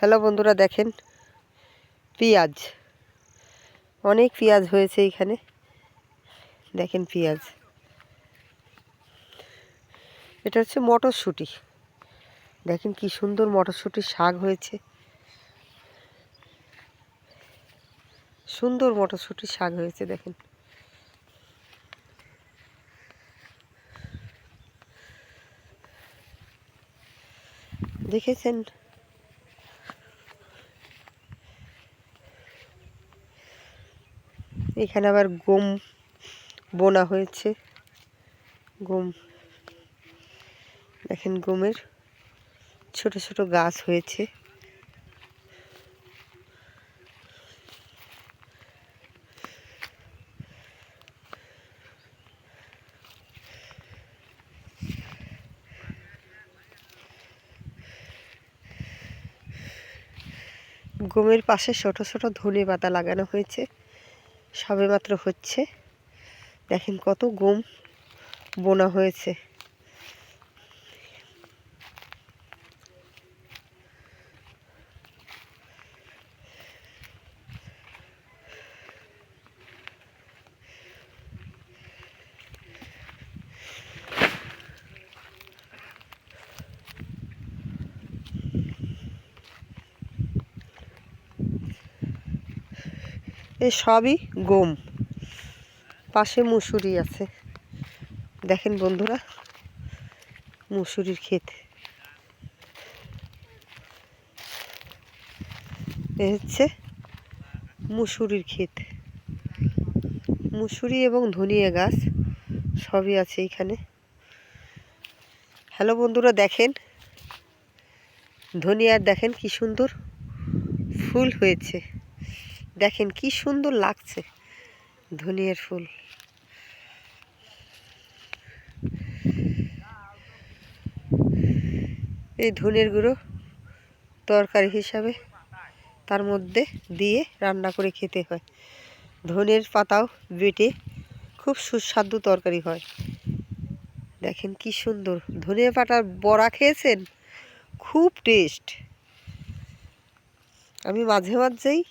Hello বন্ধুরা, দেখেন পেঁয়াজ, অনেক পেঁয়াজ হয়েছে এখানে। দেখেন পেঁয়াজ, এটা হচ্ছে মটরশুঁটি। দেখেন কি সুন্দর মটরশুঁটির শাক হয়েছে, সুন্দর মটরশুঁটির শাক হয়েছে। দেখেন দেখেছেন, এখানে আবার গম বোনা হয়েছে। গম, দেখেন গমের ছোট ছোট গাছ হয়েছে। গমের পাশে ছোট ছোট ধনে পাতা লাগানো হয়েছে, সবেমাত্র হচ্ছে। দেখেন কত গম বোনা হয়েছে। এই সবই গম, পাশে মুসুরি আছে। দেখেন বন্ধুরা, মুসুরির ক্ষেত। এ হচ্ছে মুসুরির ক্ষেত, মুসুরি এবং ধনিয়া গাছ সবই আছে এখানে। হ্যালো বন্ধুরা, দেখেন ধনিয়ার, দেখেন কি সুন্দর ফুল হয়েছে। দেখেন কি সুন্দর লাগছে ধনিয়ার ফুল। এই ধনের গুঁড়ো তরকারি হিসাবে তার মধ্যে দিয়ে রান্না করে খেতে হয়। ধনের পাতাও বেটে খুব সুস্বাদু তরকারি হয়। দেখেন কি সুন্দর ধনিয়া পাতার বড়া খেয়েছেন, খুব টেস্ট। আমি মাঝে মাঝেই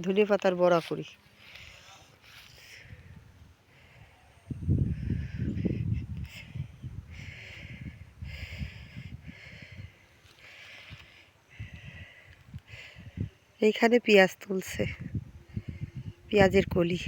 ধনিয়া পাতার বড়া করি। এইখানে পেঁয়াজ তুলছে, পেঁয়াজের কলি।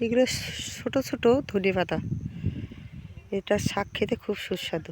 এগুলো ছোট ছোট ধনে পাতা, এটা শাক খেতে খুব সুস্বাদু।